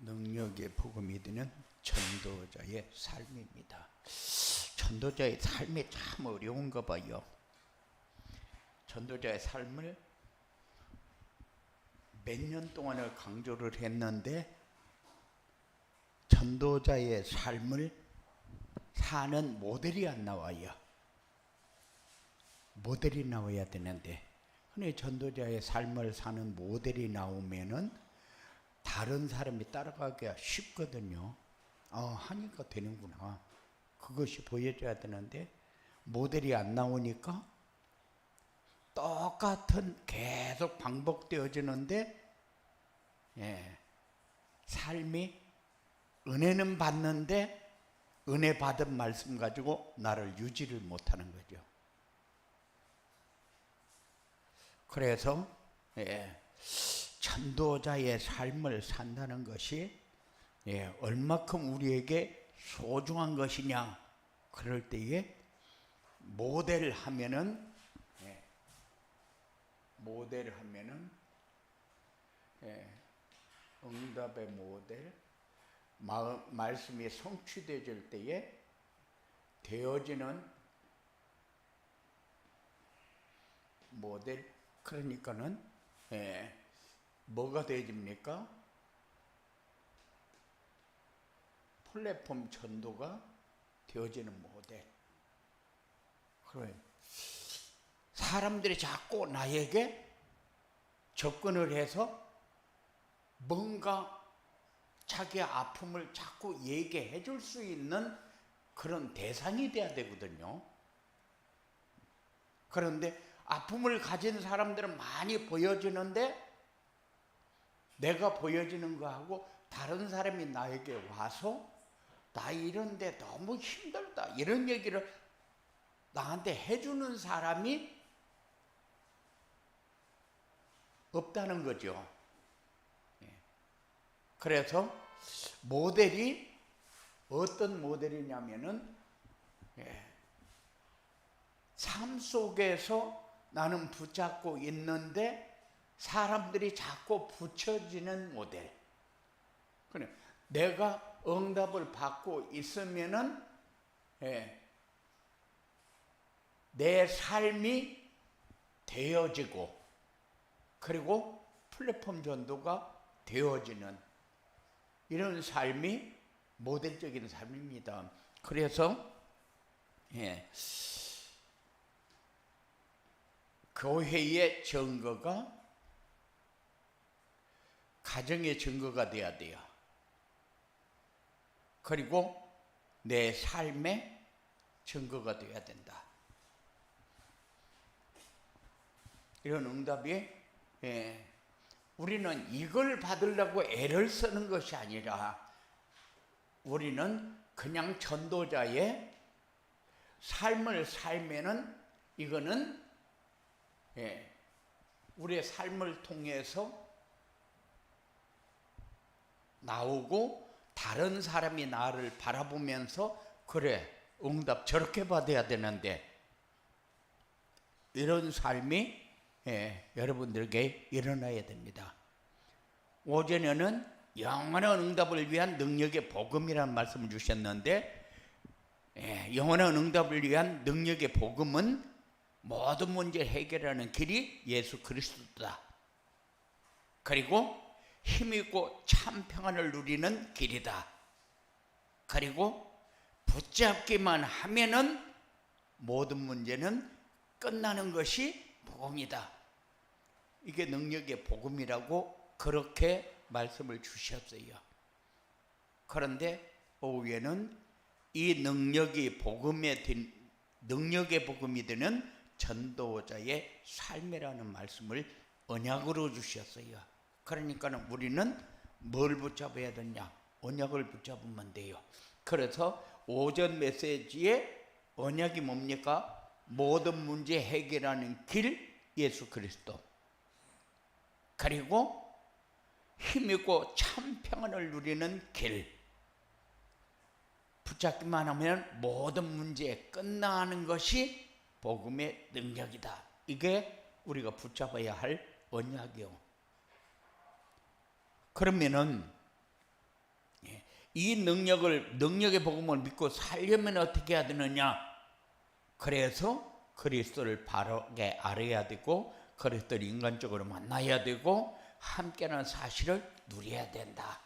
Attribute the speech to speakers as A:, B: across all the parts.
A: 능력의 복음이 되는 전도자의 삶입니다. 전도자의 삶이 참 어려운가 봐요. 전도자의 삶을 몇 년 동안을 강조를 했는데 전도자의 삶을 사는 모델이 안 나와요. 모델이 나와야 되는데, 근데 전도자의 삶을 사는 모델이 나오면은 다른 사람이 따라가기가 쉽거든요. 하니까 되는구나. 그것이 보여줘야 되는데 모델이 안 나오니까 똑같은 계속 반복되어지는데 삶이 은혜는 받는데 은혜 받은 말씀 가지고 나를 유지를 못하는 거죠. 그래서 전도자의 삶을 산다는 것이 얼마큼 우리에게 소중한 것이냐. 그럴 때에 모델하면은 응답의 모델, 말씀이 성취되어질 때에 되어지는 모델. 그러니까는 뭐가 되어집니까? 플랫폼 전도가 되어지는 모델. 그래. 사람들이 자꾸 나에게 접근을 해서 뭔가 자기 아픔을 자꾸 얘기해 줄 수 있는 그런 대상이 돼야 되거든요. 그런데 아픔을 가진 사람들은 많이 보여지는데 내가 보여지는 거하고 다른 사람이 나에게 와서 나 이런데 너무 힘들다 이런 얘기를 나한테 해주는 사람이 없다는 거죠. 그래서 모델이 어떤 모델이냐면은 삶 속에서 나는 붙잡고 있는데 사람들이 자꾸 붙여지는 모델. 그래, 내가 응답을 받고 있으면은 내 삶이 되어지고 그리고 플랫폼 전도가 되어지는 이런 삶이 모델적인 삶입니다. 그래서 교회의 증거가 가정의 증거가 돼야 돼요. 그리고 내 삶의 증거가 돼야 된다. 이런 응답이 우리는 이걸 받으려고 애를 쓰는 것이 아니라 우리는 그냥 전도자의 삶을 살면은 이거는 우리의 삶을 통해서 나오고 다른 사람이 나를 바라보면서 그래 응답 저렇게 받아야 되는데 이런 삶이 여러분들에게 일어나야 됩니다. 오전에는 영원한 응답을 위한 능력의 복음이라는 말씀을 주셨는데 영원한 응답을 위한 능력의 복음은 모든 문제 해결하는 길이 예수 그리스도다. 그리고 힘있고 참 평안을 누리는 길이다. 그리고 붙잡기만 하면은 모든 문제는 끝나는 것이 복음이다. 이게 능력의 복음이라고 그렇게 말씀을 주셨어요. 그런데 오후에는 이 능력의 복음이 되는 전도자의 삶이라는 말씀을 언약으로 주셨어요. 그러니까 우리는 뭘 붙잡아야 되냐? 언약을 붙잡으면 돼요. 그래서 오전 메시지의 언약이 뭡니까? 모든 문제 해결하는 길 예수 그리스도. 그리고 힘있고 참 평안을 누리는 길. 붙잡기만 하면 모든 문제 끝나는 것이 복음의 능력이다. 이게 우리가 붙잡아야 할 언약이요. 그러면은 이 능력의 복음을 믿고 살려면 어떻게 해야 되느냐? 그래서 그리스도를 바르게 알아야 되고 그리스도를 인간적으로 만나야 되고 함께하는 사실을 누려야 된다.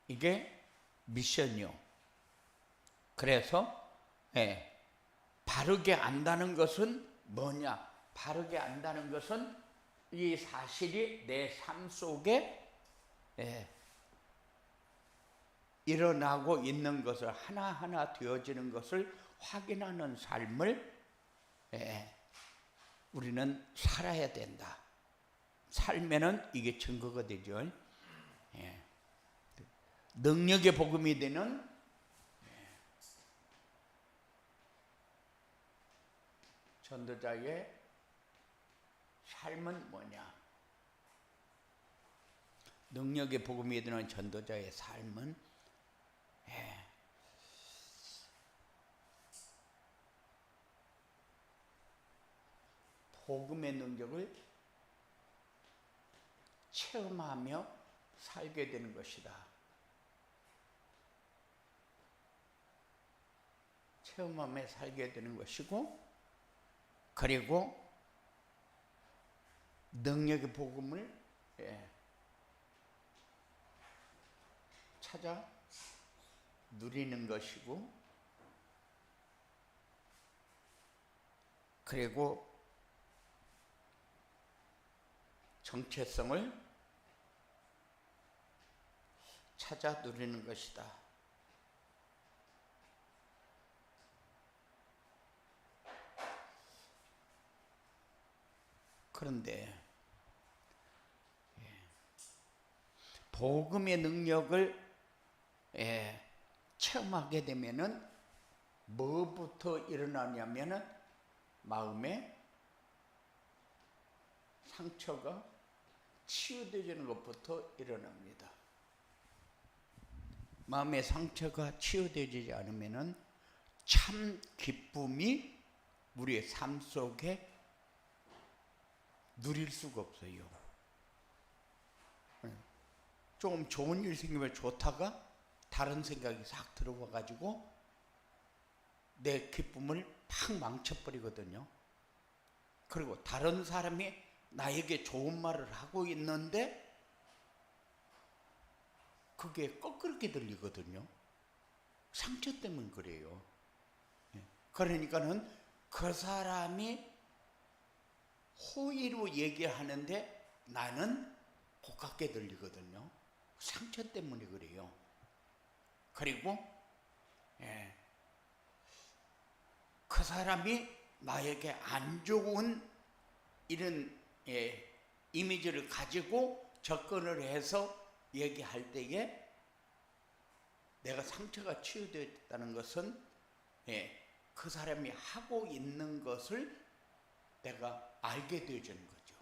A: 이게 미션이요. 그래서 바르게 안다는 것은 뭐냐? 바르게 안다는 것은 이 사실이 내 삶 속에 일어나고 있는 것을 하나하나 되어지는 것을 확인하는 삶을 우리는 살아야 된다. 살면은 이게 증거가 되죠. 능력의 복음이 되는 전도자의 삶은 뭐냐? 능력의 복음이 되는 전도자의 삶은 복음의 능력을 체험하며 살게 되는 것이다. 체험하며 살게 되는 것이고, 그리고 능력의 복음을 찾아 누리는 것이고, 그리고 정체성을 찾아 누리는 것이다. 그런데 복음의 능력을 체험하게 되면은 뭐부터 일어나냐면은 마음에 상처가 치유되는 것부터 일어납니다. 마음의 상처가 치유되지 않으면은 참 기쁨이 우리의 삶 속에 누릴 수가 없어요. 조금 좋은 일 생기면 좋다가 다른 생각이 싹 들어와 가지고 내 기쁨을 팍 망쳐버리거든요. 그리고 다른 사람이 나에게 좋은 말을 하고 있는데 그게 거꾸렇게 들리거든요. 상처 때문에 그래요. 그러니까는 그 사람이 호의로 얘기하는데 나는 고깝게 들리거든요. 상처 때문에 그래요. 그리고 그 사람이 나에게 안 좋은 이런 이미지를 가지고 접근을 해서 얘기할 때에 내가 상처가 치유되었다는 것은 그 사람이 하고 있는 것을 내가 알게 되어지는 거죠.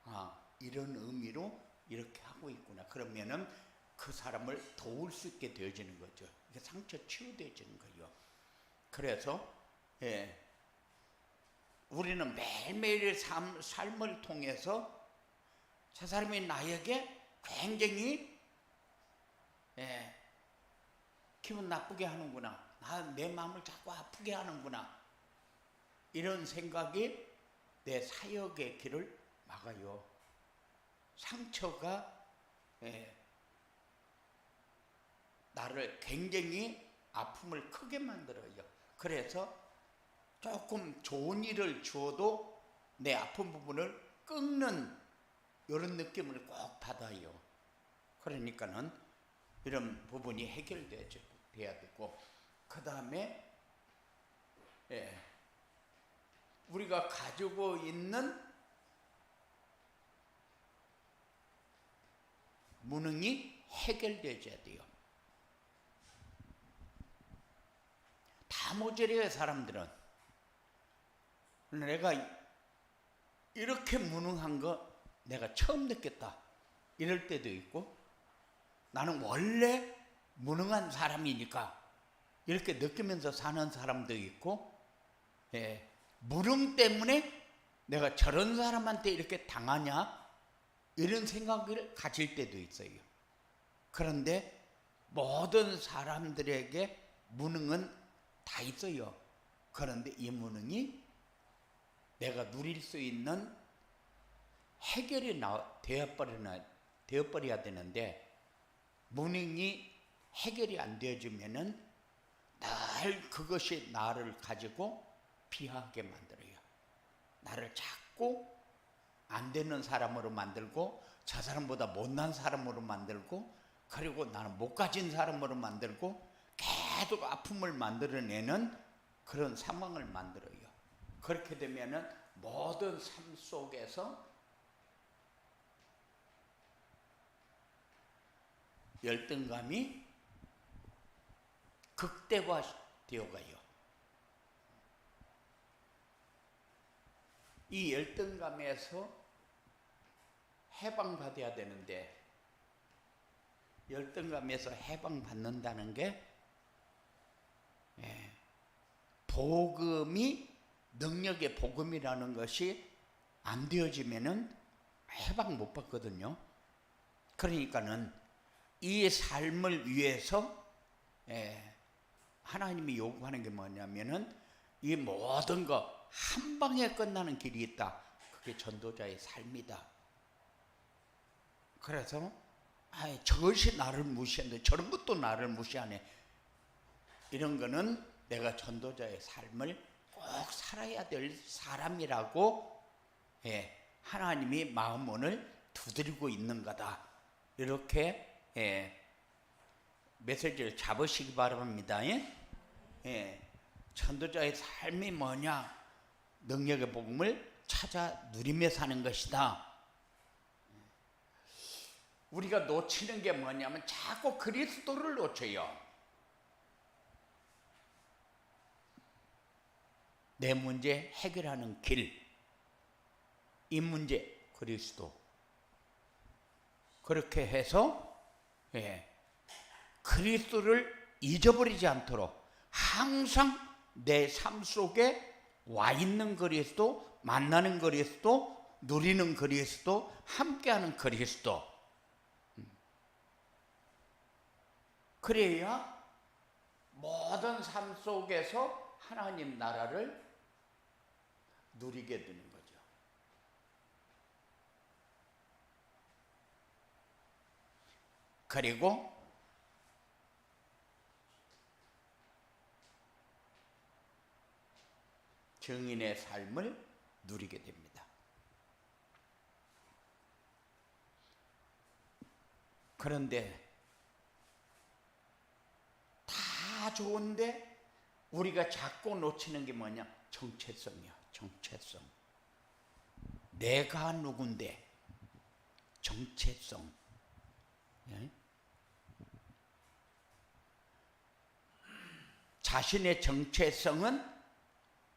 A: 아, 이런 의미로 이렇게 하고 있구나. 그러면은 그 사람을 도울 수 있게 되어지는 거죠. 이게 상처 치유되어지는 거예요. 그래서 우리는 매일매일의 삶을 통해서 저 사람이 나에게 굉장히 기분 나쁘게 하는구나. 내 마음을 자꾸 아프게 하는구나. 이런 생각이 내 사역의 길을 막아요. 상처가 나를 굉장히 아픔을 크게 만들어요. 그래서 조금 좋은 일을 주어도 내 아픈 부분을 꺾는 이런 느낌을 꼭 받아요. 그러니까는 이런 부분이 해결돼야 되고, 그 다음에 우리가 가지고 있는 무능이 해결되어야 돼요. 다 모자라요, 사람들은. 내가 이렇게 무능한 거 내가 처음 느꼈다. 이럴 때도 있고, 나는 원래 무능한 사람이니까 이렇게 느끼면서 사는 사람도 있고, 무능 때문에 내가 저런 사람한테 이렇게 당하냐? 이런 생각을 가질 때도 있어요. 그런데 모든 사람들에게 무능은 다 있어요. 그런데 이 무능이 내가 누릴 수 있는 해결이 되어버려야 되는데, 무능이 해결이 안 되어지면은 늘 그것이 나를 가지고 비하하게 만들어요. 나를 자꾸 안 되는 사람으로 만들고, 저 사람보다 못난 사람으로 만들고, 그리고 나는 못 가진 사람으로 만들고, 계속 아픔을 만들어내는 그런 상황을 만들어요. 그렇게 되면은 모든 삶 속에서 열등감이 극대화되어 가요. 이 열등감에서 해방받아야 되는데, 열등감에서 해방받는다는 게 복음이, 능력의 복음이라는 것이 안 되어지면은 해방 못 받거든요. 그러니까는 이 삶을 위해서 하나님이 요구하는 게 뭐냐면은, 이 모든 거 한 방에 끝나는 길이 있다. 그게 전도자의 삶이다. 그래서 저것이 나를 무시하는데 저런 것도 나를 무시하네. 이런 거는 내가 전도자의 삶을 꼭 살아야 될 사람이라고 하나님이 마음문을 두드리고 있는 거다. 이렇게 메시지를 잡으시기 바랍니다. 전도자의 삶이 뭐냐? 능력의 복음을 찾아 누리며 사는 것이다. 우리가 놓치는 게 뭐냐면 자꾸 그리스도를 놓쳐요. 내 문제 해결하는 길, 이 문제 그리스도. 그렇게 해서 그리스도를 잊어버리지 않도록 항상 내 삶 속에 와 있는 그리스도, 만나는 그리스도, 누리는 그리스도, 함께하는 그리스도. 그래야 모든 삶 속에서 하나님 나라를 누리게 되는 거죠. 그리고 증인의 삶을 누리게 됩니다. 그런데 다 좋은데 우리가 자꾸 놓치는 게 뭐냐? 정체성이야. 정체성. 내가 누군데? 정체성. 자신의 정체성은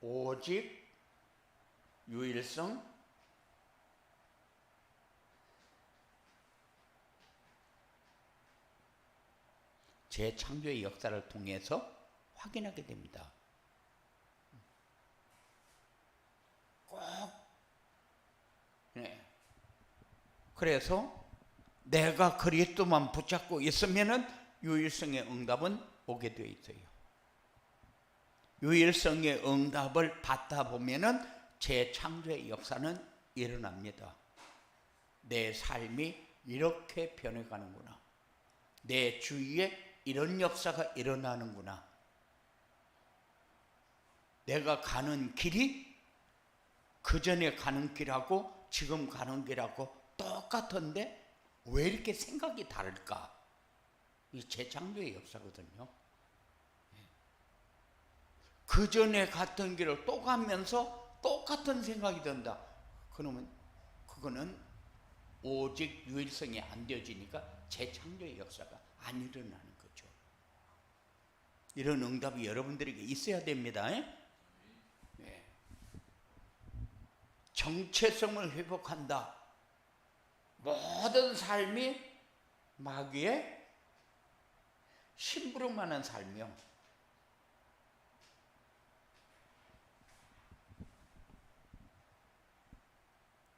A: 오직 유일성, 재창조의 역사를 통해서 확인하게 됩니다. 꼭 그래서 내가 그리스도만 붙잡고 있으면은 유일성의 응답은 오게 되어 있어요. 유일성의 응답을 받다 보면은 재창조의 역사는 일어납니다. 내 삶이 이렇게 변해가는구나. 내 주위에 이런 역사가 일어나는구나. 내가 가는 길이 그 전에 가는 길하고 지금 가는 길하고 똑같은데 왜 이렇게 생각이 다를까? 이 재창조의 역사거든요. 그 전에 갔던 길을 또 가면서 똑같은 생각이 든다. 그러면 그거는 오직 유일성이 안 되어지니까 재창조의 역사가 안 일어나는 거죠. 이런 응답이 여러분들에게 있어야 됩니다. 정체성을 회복한다. 모든 삶이 마귀의 심부름하는 삶이요.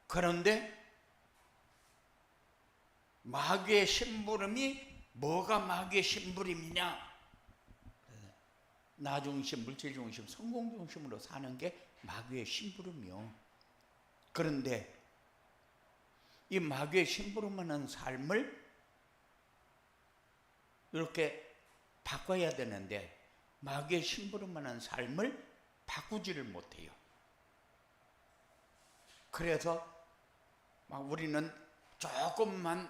A: 그런데 마귀의 심부름이 뭐가 마귀의 심부름이냐? 나중심, 물질중심, 성공중심으로 사는 게 마귀의 심부름이요. 그런데 이 마귀의 심부름하는 삶을 이렇게 바꿔야 되는데 마귀의 심부름하는 삶을 바꾸지를 못해요. 그래서 막 우리는 조금만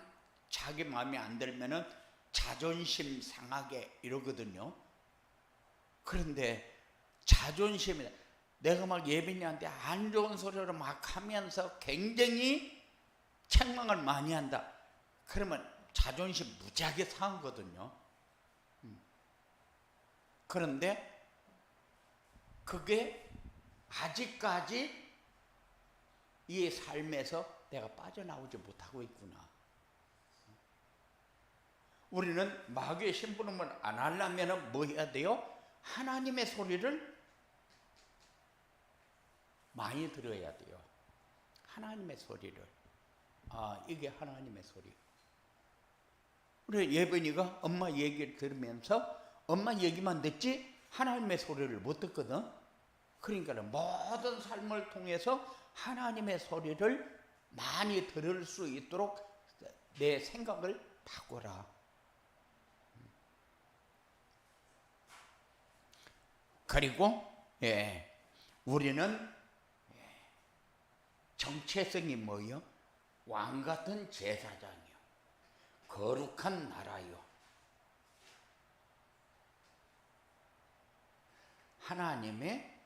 A: 자기 마음에 안 들면은 자존심 상하게 이러거든요. 그런데 자존심이, 내가 막 예빈이한테 안 좋은 소리를 막 하면서 굉장히 책망을 많이 한다. 그러면 자존심 무지하게 상하거든요. 그런데 그게 아직까지 이 삶에서 내가 빠져나오지 못하고 있구나. 우리는 마귀의 심부름을 안 하려면 뭐 해야 돼요? 하나님의 소리를 많이 들어야 돼요. 하나님의 소리를. 아, 이게 하나님의 소리. 우리 예빈이가 엄마 얘기를 들으면서 엄마 얘기만 듣지 하나님의 소리를 못 듣거든. 그러니까 모든 삶을 통해서 하나님의 소리를 많이 들을 수 있도록 내 생각을 바꿔라. 그리고 우리는 정체성이 뭐요? 왕같은 제사장이요, 거룩한 나라요, 하나님의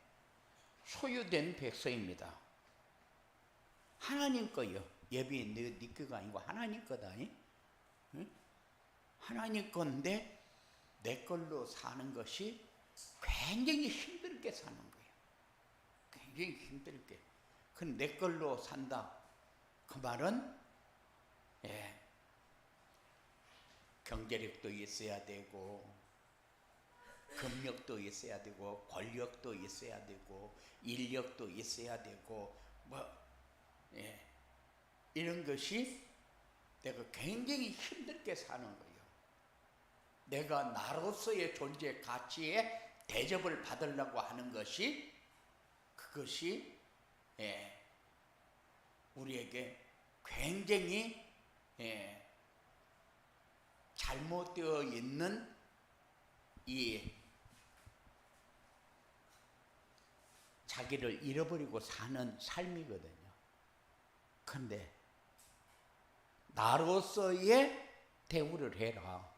A: 소유된 백성입니다. 하나님 거요. 예비 네 거가 아니고 하나님 거다. 응? 하나님 건데 내 걸로 사는 것이 굉장히 힘들게 사는 거예요. 굉장히 힘들게. 그럼 내 걸로 산다. 그 말은 경제력도 있어야 되고, 금력도 있어야 되고, 권력도 있어야 되고, 인력도 있어야 되고, 이런 것이 내가 굉장히 힘들게 사는 거예요. 내가 나로서의 존재 가치에 대접을 받으려고 하는 것이, 그것이 우리에게 굉장히 잘못되어 있는 이 자기를 잃어버리고 사는 삶이거든요. 그런데 나로서의 대우를 해라.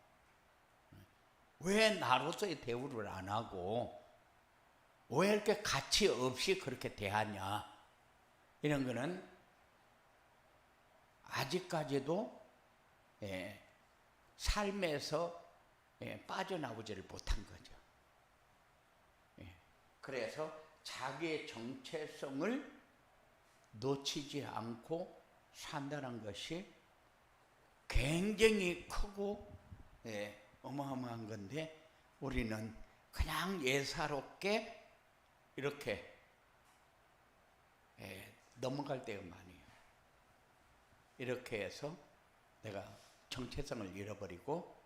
A: 왜 나로서의 대우를 안 하고 왜 이렇게 가치 없이 그렇게 대하냐? 이런 거는 아직까지도 삶에서 빠져나오지를 못한 거죠. 그래서 자기의 정체성을 놓치지 않고 산다는 것이 굉장히 크고 어마어마한 건데, 우리는 그냥 예사롭게 이렇게 넘어갈 때가 많아요. 이렇게 해서 내가 정체성을 잃어버리고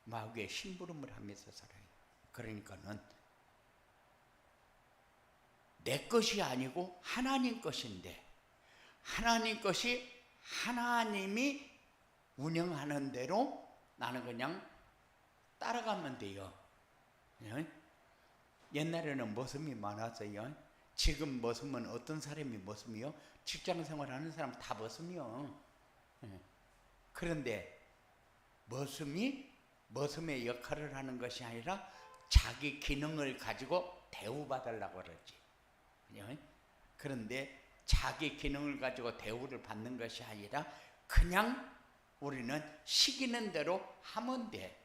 A: 마귀의 심부름을 하면서 살아요. 그러니까는 내 것이 아니고 하나님 것인데, 하나님 것이 하나님이 운영하는 대로 나는 그냥 따라가면 돼요. 옛날에는 머슴이 많았어요. 지금 머슴은 어떤 사람이 머슴이요? 직장 생활하는 사람 다 머슴이요. 그런데 머슴이 머슴의 역할을 하는 것이 아니라 자기 기능을 가지고 대우받으려고 그러지. 그런데 자기 기능을 가지고 대우를 받는 것이 아니라 그냥 우리는 시키는 대로 하면 돼.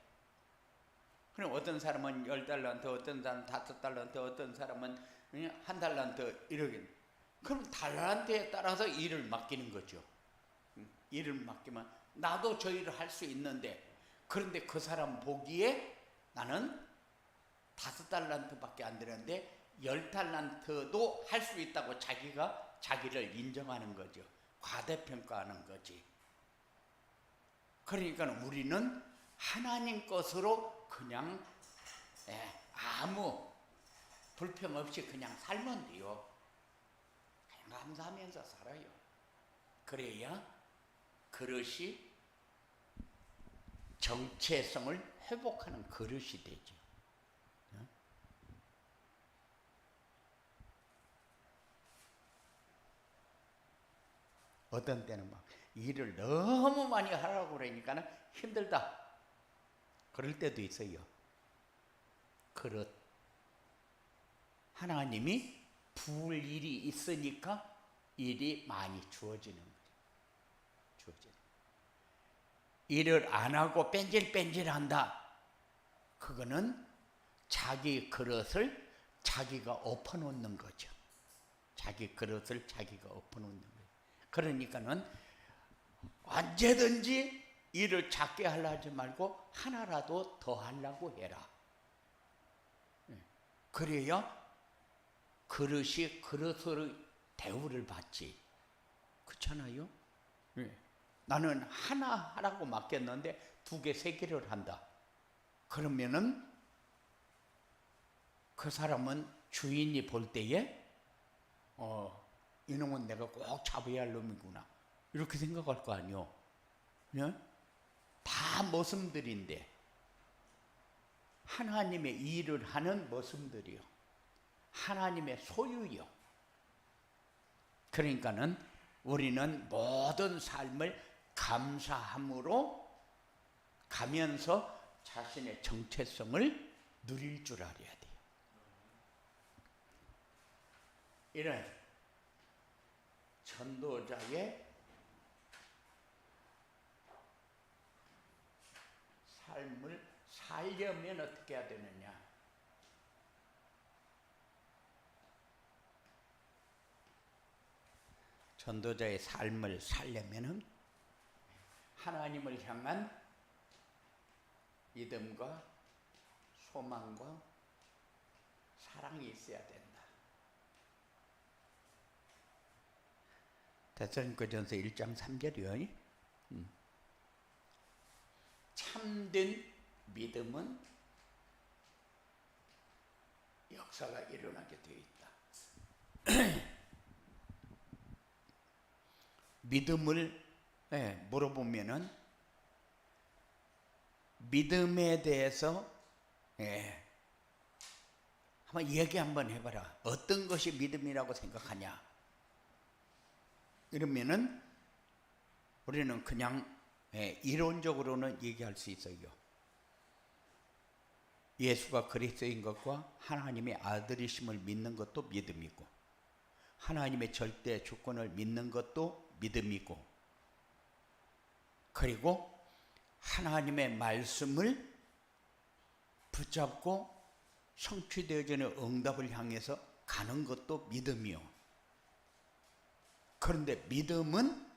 A: 그럼 어떤 사람은 10달란트, 어떤 사람은 5달란트, 어떤 사람은 1달란트 이러긴. 그럼 달란트에 따라서 일을 맡기는 거죠. 일을 맡기면 나도 저 일을 할 수 있는데, 그런데 그 사람 보기에 나는 5달란트밖에 안 되는데 10달란트도 할 수 있다고 자기가 자기를 인정하는 거죠. 과대평가하는 거지. 그러니까 우리는 하나님 것으로 그냥 아무 불평 없이 그냥 살면 돼요. 그냥 감사하면서 살아요. 그래야 그릇이 정체성을 회복하는 그릇이 되죠. 어떤 때는 막 일을 너무 많이 하라고 그러니까 힘들다. 그럴 때도 있어요. 그릇. 하나님이 부을 일이 있으니까 일이 많이 주어지는 거예요. 주어지는. 일을 안 하고 뺀질뺀질한다. 그거는 자기 그릇을 자기가 엎어놓는 거죠. 자기 그릇을 자기가 엎어놓는 거예요. 그러니까는 언제든지 일을 작게 하려지 말고 하나라도 더 하려고 해라. 그래야 그릇이 그릇으로 대우를 받지. 그렇잖아요? 나는 하나 하라고 맡겼는데 2개, 3개를 한다. 그러면은 그 사람은 주인이 볼 때에 이놈은 내가 꼭 잡아야 할 놈이구나. 이렇게 생각할 거 아니요. 네? 다 모습들인데 하나님의 일을 하는 모습들이요. 하나님의 소유요. 그러니까는 우리는 모든 삶을 감사함으로 가면서 자신의 정체성을 누릴 줄 알아야 돼요. 이런 전도자의 삶을 살려면 어떻게 해야 되느냐? 전도자의 삶을 살려면은 하나님을 향한 믿음과 소망과 사랑이 있어야 된다. 데살로니가전서 1장 3절이요. 참된 믿음은 역사가 일어나게 되어 있다. 믿음을 물어보면은 믿음에 대해서 한번 얘기 한번 해봐라. 어떤 것이 믿음이라고 생각하냐? 이러면은 우리는 그냥 이론적으로는 얘기할 수 있어요. 예수가 그리스도인 것과 하나님의 아들이심을 믿는 것도 믿음이고, 하나님의 절대 주권을 믿는 것도 믿음이고, 그리고 하나님의 말씀을 붙잡고 성취되어지는 응답을 향해서 가는 것도 믿음이요. 그런데 믿음은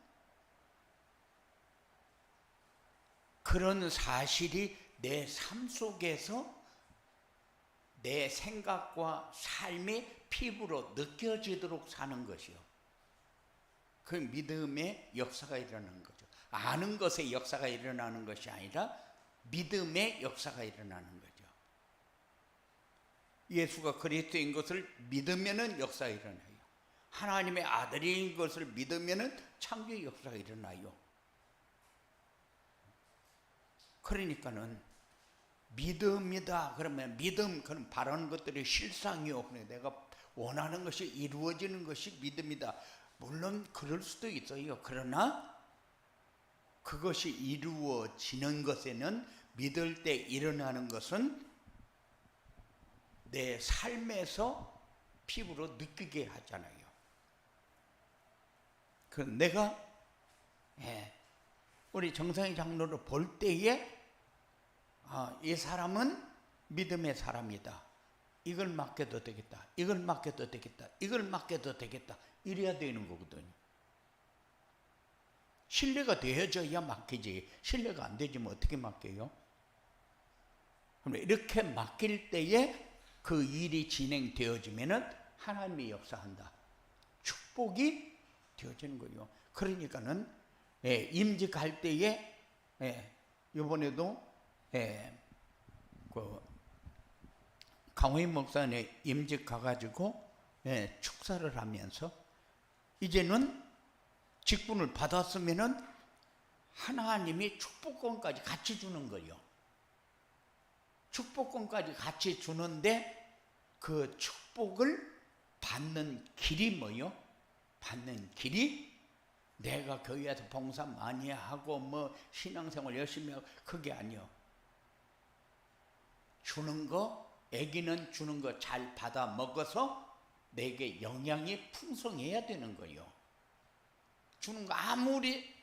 A: 그런 사실이 내 삶 속에서 내 생각과 삶이 피부로 느껴지도록 사는 것이요. 그 믿음의 역사가 일어나는 거죠. 아는 것의 역사가 일어나는 것이 아니라 믿음의 역사가 일어나는 거죠. 예수가 그리스도인 것을 믿으면은 역사가 일어나요. 하나님의 아들인 것을 믿으면은 창조의 역사가 일어나요. 그러니까는 믿음이다 그러면 믿음 그런 바라는 것들이 실상이요. 내가 원하는 것이 이루어지는 것이 믿음이다. 물론 그럴 수도 있어요. 그러나 그것이 이루어지는 것에는 믿을 때 일어나는 것은 내 삶에서 피부로 느끼게 하잖아요. 그 내가 우리 정상희 장로를 볼 때에 이 사람은 믿음의 사람이다. 이걸 맡겨도 되겠다. 이걸 맡겨도 되겠다. 이걸 맡겨도 되겠다. 이래야 되는 거거든요. 신뢰가 되어져야 맡기지. 신뢰가 안 되지면 어떻게 맡겨요? 그럼 이렇게 맡길 때에 그 일이 진행되어지면은 하나님이 역사한다. 축복이 되어지는 거예요. 그러니까는 임직할 때에 이번에도 예, 그 강호인 목사님 임직 가가지고 예, 축사를 하면서 이제는 직분을 받았으면은 하나님이 축복권까지 같이 주는 거예요. 축복권까지 같이 주는데 그 축복을 받는 길이 뭐요? 받는 길이 내가 교회에서 봉사 많이 하고 뭐 신앙생활 열심히 하고 그게 아니요. 주는 거, 애기는 주는 거 잘 받아 먹어서 내게 영양이 풍성해야 되는 거예요. 주는 거 아무리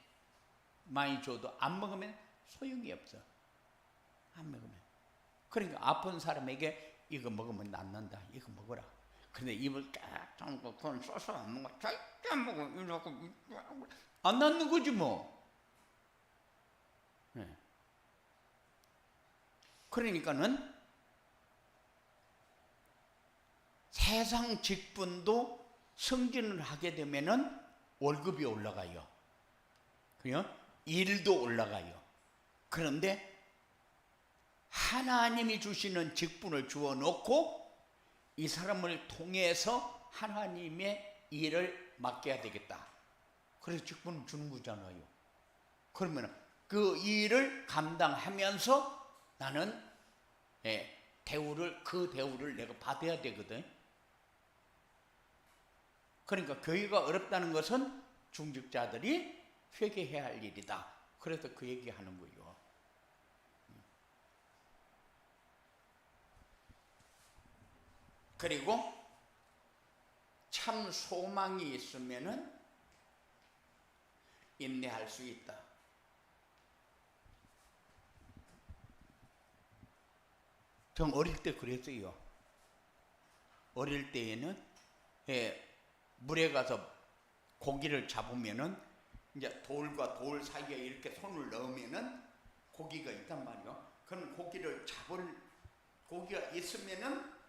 A: 많이 줘도 안 먹으면 소용이 없어. 안 먹으면. 그러니까 아픈 사람에게 이거 먹으면 낫는다. 이거 먹어라. 근데 입을 딱 담고 그건 써서 안 먹어. 절대 안 먹어. 이러고 안 낫는 거지 뭐. 네. 그러니까는 세상 직분도 승진을 하게 되면은 월급이 올라가요. 그래요? 일도 올라가요. 그런데 하나님이 주시는 직분을 주어 놓고 이 사람을 통해서 하나님의 일을 맡겨야 되겠다. 그래서 직분을 주는 거잖아요. 그러면 그 일을 감당하면서 나는 그 대우를 내가 받아야 되거든. 그러니까 교회가 어렵다는 것은 중직자들이 회개해야 할 일이다. 그래서 그 얘기하는 거예요. 그리고 참 소망이 있으면은 인내할 수 있다. 전 어릴 때 그랬어요. 어릴 때에는 물에 가서 고기를 잡으면은 이제 돌과 돌 사이에 이렇게 손을 넣으면은 고기가 있단 말이요. 그럼 고기가 있으면은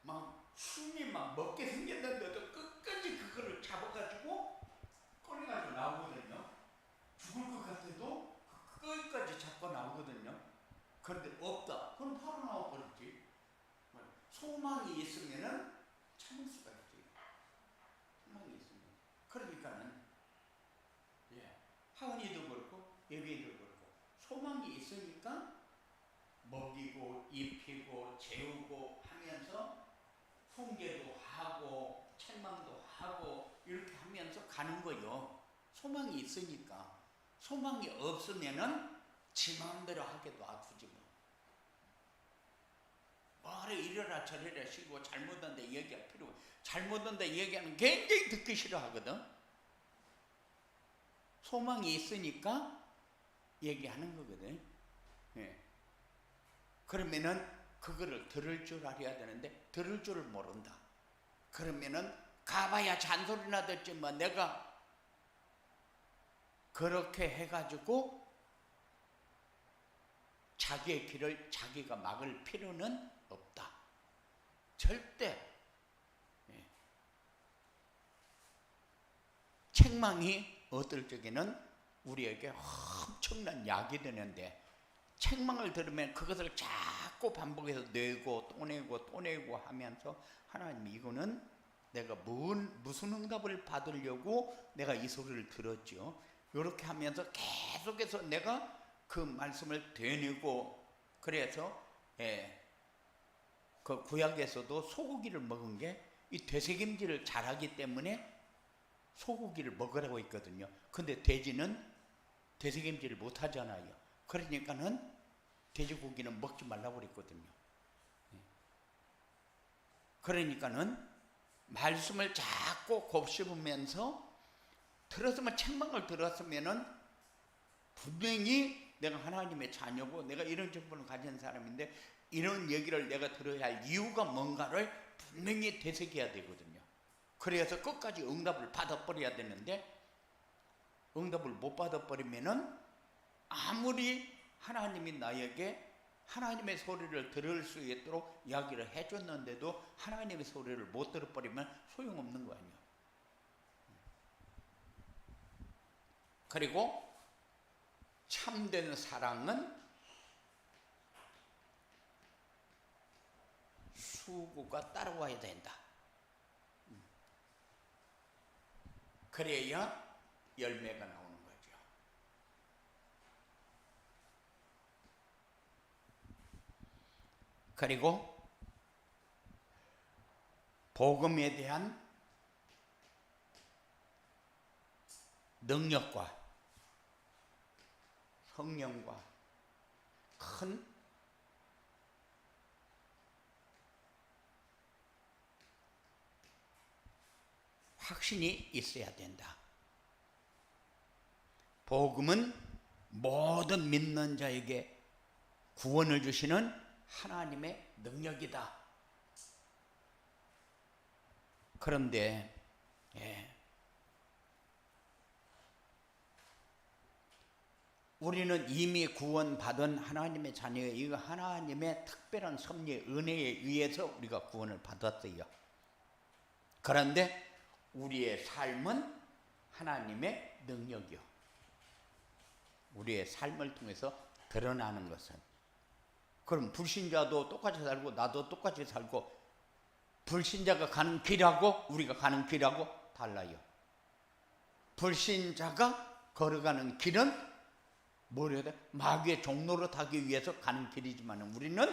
A: 막 숨이 막 먹게 생겼는데도 끝까지 그거를 잡아가지고 꺼내가지고 나오거든요. 죽을 것 같아도 끝까지 잡고 나오거든요. 그런데 없다. 그럼 바로 나와버리지. 소망이 있으면은 참을 수가 있지. 소망이 있으면. 그러니까는 하은이도 그렇고 예비도 그렇고 소망이 있으니까 먹이고 입히고 재우고 하면서 훈계도 하고 책망도 하고 이렇게 하면서 가는 거요. 소망이 있으니까. 소망이 없으면은 지 마음대로 하게도 아프지 뭐. 말에 이래라 저래라 시고 잘못한데 얘기할 필요가. 잘못한데 얘기하는 굉장히 듣기 싫어하거든. 소망이 있으니까 얘기하는 거거든. 그러면은 그거를 들을 줄 알아야 되는데 들을 줄을 모른다. 그러면은 가봐야 잔소리나 듣지 뭐. 내가 그렇게 해가지고 자기의 길을 자기가 막을 필요는 없다. 절대. 책망이 어떨 적에는 우리에게 엄청난 약이 되는데 책망을 들으면 그것을 자꾸 반복해서 내고 또 내고 또 내고 하면서 하나님 이거는 내가 무슨 응답을 받으려고 내가 이 소리를 들었죠. 이렇게 하면서 계속해서 내가 그 말씀을 되뇌고 그래서 그 구약에서도 소고기를 먹은 게 이 되새김질을 잘하기 때문에 소고기를 먹으라고 했거든요. 근데 돼지는 되새김질을 못 하잖아요. 그러니까는 돼지고기는 먹지 말라고 그랬거든요. 그러니까는 말씀을 자꾸 곱씹으면서 들었으면 책망을 들었으면은 분명히 내가 하나님의 자녀고 내가 이런 직분을 가진 사람인데 이런 얘기를 내가 들어야 할 이유가 뭔가를 분명히 되새겨야 되거든요. 그래서 끝까지 응답을 받아버려야 되는데 응답을 못 받아버리면은 아무리 하나님이 나에게 하나님의 소리를 들을 수 있도록 이야기를 해줬는데도 하나님의 소리를 못 들어버리면 소용없는 거 아니에요. 그리고 참된 사랑은 수고가 따라와야 된다. 그래야 열매가 나오는 거죠. 그리고 복음에 대한 능력과 성령과 큰 확신이 있어야 된다. 복음은 모든 믿는 자에게 구원을 주시는 하나님의 능력이다. 그런데 우리는 이미 구원받은 하나님의 자녀예요. 이거 하나님의 특별한 섭리, 은혜에 의해서 우리가 구원을 받았어요. 그런데 우리의 삶은 하나님의 능력이요. 우리의 삶을 통해서 드러나는 것은. 그럼 불신자도 똑같이 살고 나도 똑같이 살고 불신자가 가는 길하고 우리가 가는 길하고 달라요. 불신자가 걸어가는 길은 뭘 해야 돼? 마귀의 종로로 타기 위해서 가는 길이지만 우리는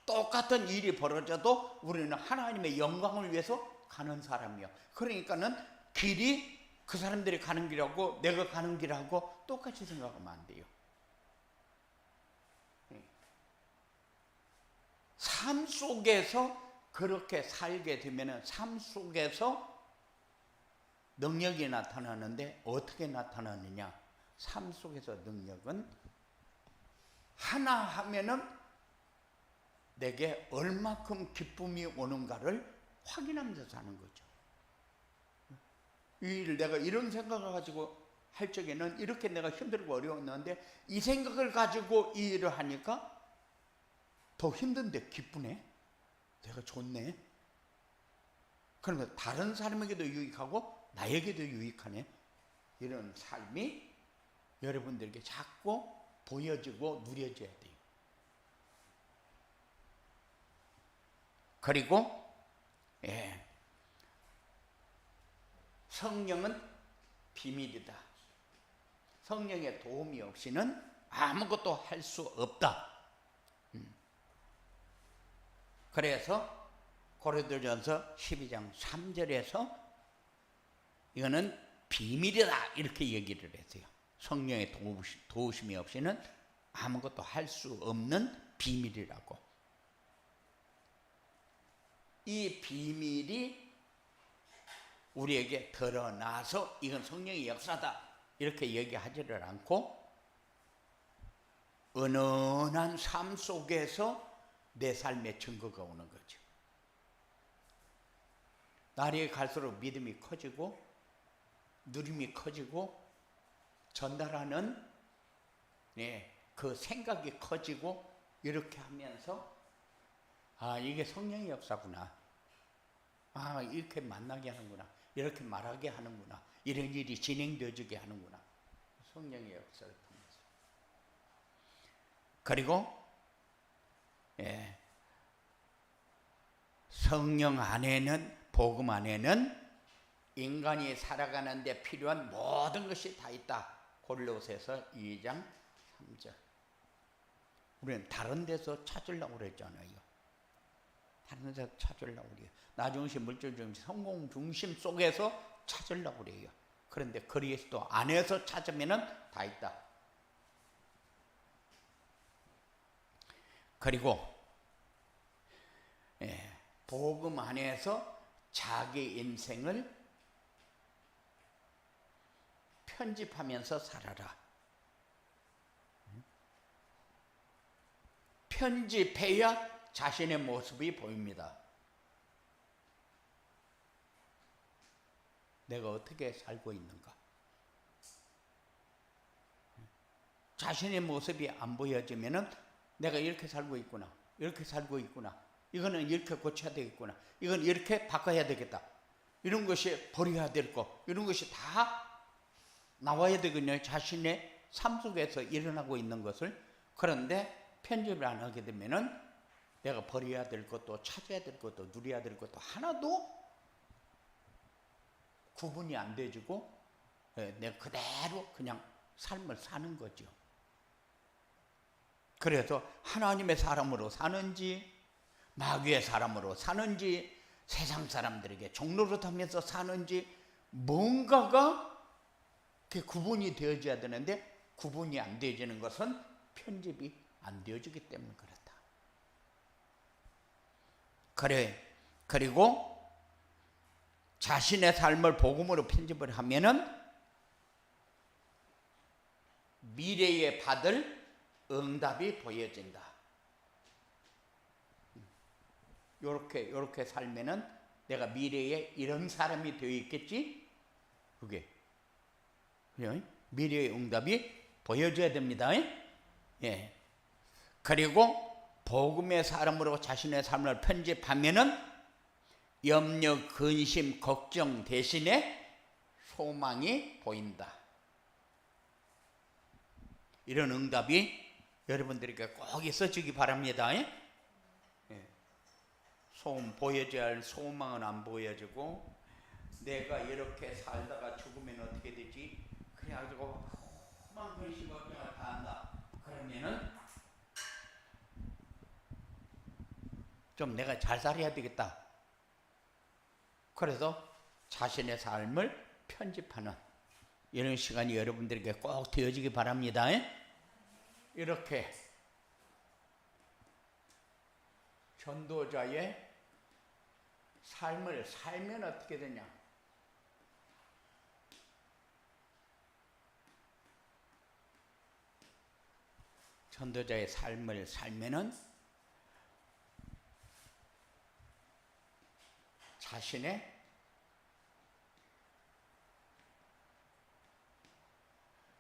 A: 똑같은 일이 벌어져도 우리는 하나님의 영광을 위해서 가는 사람이요. 그러니까는 길이 그 사람들이 가는 길하고 내가 가는 길하고 똑같이 생각하면 안 돼요. 삶 속에서 그렇게 살게 되면 삶 속에서 능력이 나타나는데 어떻게 나타나느냐? 삶 속에서 능력은 하나 하면은 내게 얼마큼 기쁨이 오는가를 확인하면서 사는 거죠. 이 일을 내가 이런 생각을 가지고 할 적에는 이렇게 내가 힘들고 어려웠는데 이 생각을 가지고 이 일을 하니까 더 힘든데 기쁘네. 내가 좋네. 그러면 다른 사람에게도 유익하고 나에게도 유익하네. 이런 삶이 여러분들에게 자꾸 보여지고 누려져야 돼요. 그리고 성령은 비밀이다. 성령의 도움이 없이는 아무것도 할 수 없다. 그래서 고린도전서 12장 3절에서 이거는 비밀이다 이렇게 얘기를 했어요. 성령의 도우심이 없이는 아무것도 할 수 없는 비밀이라고. 이 비밀이 우리에게 드러나서 이건 성령의 역사다 이렇게 얘기하지를 않고 은은한 삶 속에서 내 삶의 증거가 오는 거죠. 날이 갈수록 믿음이 커지고 누림이 커지고 전달하는 그 생각이 커지고 이렇게 하면서 이게 성령의 역사구나. 이렇게 만나게 하는구나. 이렇게 말하게 하는구나. 이런 일이 진행되어지게 하는구나. 성령의 역사를 통해서. 그리고 성령 안에는 복음 안에는 인간이 살아가는 데 필요한 모든 것이 다 있다. 골로새서 2장 3절. 우리는 다른 데서 찾으려고 그랬잖아요. 다른 데서 찾으려고 그래요. 나중심, 물질중심, 성공 중심 속에서 찾으려고 그래요. 그런데 그리스도 안에서 찾으면 다 있다. 그리고 복음 안에서 자기 인생을 편집하면서 살아라. 편집해야 자신의 모습이 보입니다. 내가 어떻게 살고 있는가? 자신의 모습이 안 보여지면은 내가 이렇게 살고 있구나. 이렇게 살고 있구나. 이거는 이렇게 고쳐야 되겠구나. 이건 이렇게 바꿔야 되겠다. 이런 것이 버려야 될 것. 이런 것이 다 나와야 되거든요. 자신의 삶 속에서 일어나고 있는 것을. 그런데 편집을 안 하게 되면은 내가 버려야 될 것도 찾아야 될 것도 누려야 될 것도 하나도 구분이 안 되지고 내가 그대로 그냥 삶을 사는 거죠. 그래서 하나님의 사람으로 사는지 마귀의 사람으로 사는지 세상 사람들에게 종로로 타면서 사는지 뭔가가 구분이 되어져야 되는데 구분이 안 되어지는 것은 편집이 안 되어지기 때문에 그렇다. 그리고 자신의 삶을 복음으로 편집을 하면은 미래에 받을 응답이 보여진다. 요렇게 살면은 내가 미래에 이런 사람이 되어 있겠지? 그게 미래의 응답이 보여줘야 됩니다. 예. 그리고 복음의 사람으로 자신의 삶을 편집하면은 염려, 근심, 걱정 대신에 소망이 보인다. 이런 응답이 여러분들에게 꼭 있어지기 바랍니다. 예? 보여져야 할 소망은 안 보여지고 내가 이렇게 살다가 죽으면 어떻게 되지? 그래가지고 험한 근심 걱정을 다 한다. 그러면은 좀 내가 잘 살아야 되겠다. 그래서 자신의 삶을 편집하는 이런 시간이 여러분들에게 꼭 되어지기 바랍니다. 이렇게 전도자의 삶을 살면 어떻게 되냐? 전도자의 삶을 살면은 자신의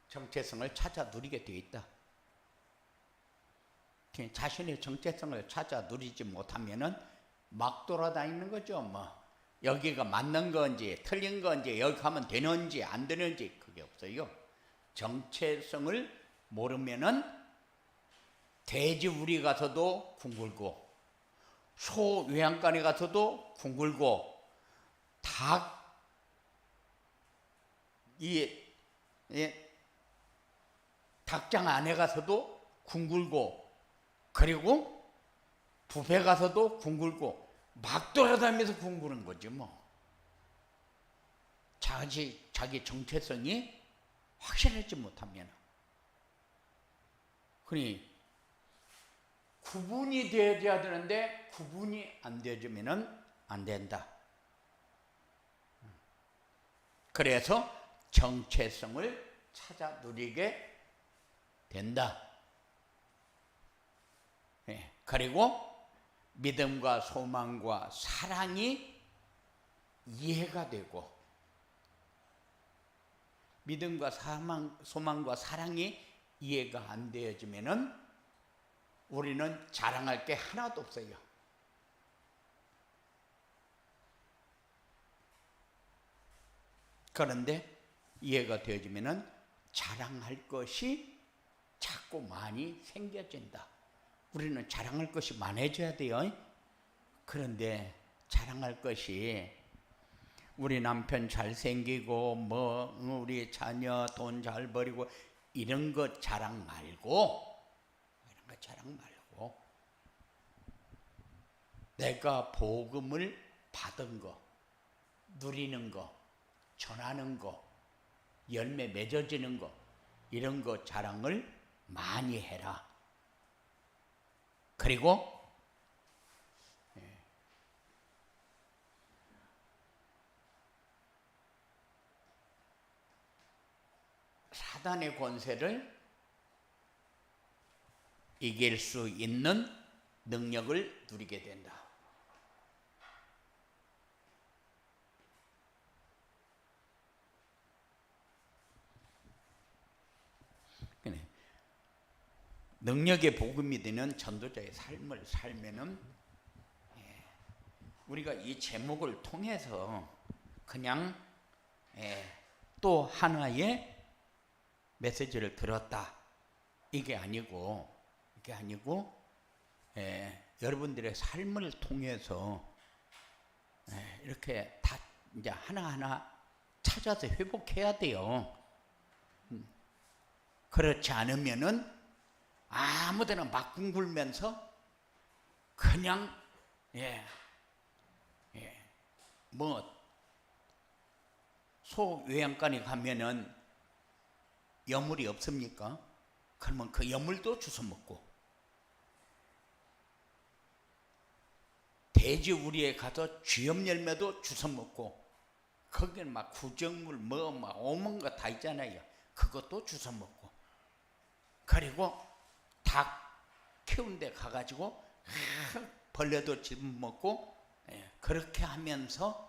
A: 정체성을 찾아 누리게 되어 있다. 자신의 정체성을 찾아 누리지 못하면은 막 돌아다니는 거죠. 여기가 맞는 건지 틀린 건지 여기 가면 되는지 안 되는지 그게 없어요. 정체성을 모르면은 돼지우리 가서도 궁굴고 소 외양간에 가서도 궁굴고 닭장 안에 가서도 궁굴고 그리고 뷔페 가서도 궁굴고 막 돌아다니면서 궁구는 거지 자기 정체성이 확실하지 못하면 그러니 구분이 되어야 되는데 구분이 안 되어지면 안 된다. 그래서 정체성을 찾아 누리게 된다. 그리고 믿음과 소망과 사랑이 이해가 되고 믿음과 소망과 사랑이 이해가 안 되어지면은 우리는 자랑할 게 하나도 없어요. 그런데 이해가 되어지면은 자랑할 것이 자꾸 많이 생겨진다. 우리는 자랑할 것이 많아져야 돼요. 그런데 자랑할 것이 우리 남편 잘생기고 우리 자녀 돈 잘 벌이고 이런 거 자랑 말고 내가 복음을 받은 거 누리는 거 전하는 거 열매 맺어지는 거 이런 거 자랑을 많이 해라. 그리고 사단의 권세를 이길 수 있는 능력을 누리게 된다. 능력의 복음이 되는 전도자의 삶을 살면은 우리가 이 제목을 통해서 그냥 또 하나의 메시지를 들었다 이게 아니고 여러분들의 삶을 통해서 이렇게 다 이제 하나하나 찾아서 회복해야 돼요. 그렇지 않으면은 아무데나 막 뒹굴면서 그냥 뭐 소요양관에 가면은 여물이 없습니까? 그러면 그 여물도 주워 먹고, 돼지 우리에 가서 쥐염 열매도 주워 먹고, 거기는 막 구정물 막 오만 거 다 있잖아요. 그것도 주워 먹고, 그리고 닭 키운 데 가가지고 벌레도 집어먹고, 그렇게 하면서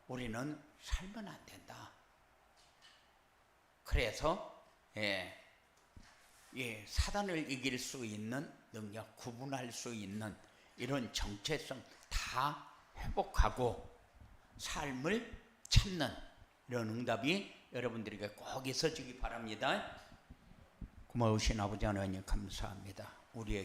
A: 우리는 살면 안 된다. 그래서 사단을 이길 수 있는 능력, 구분할 수 있는 이런 정체성 다 회복하고 삶을 찾는 이런 응답이 여러분들에게 꼭 있어지기 바랍니다. 고마우신 아버지 하나님 감사합니다. 우리에게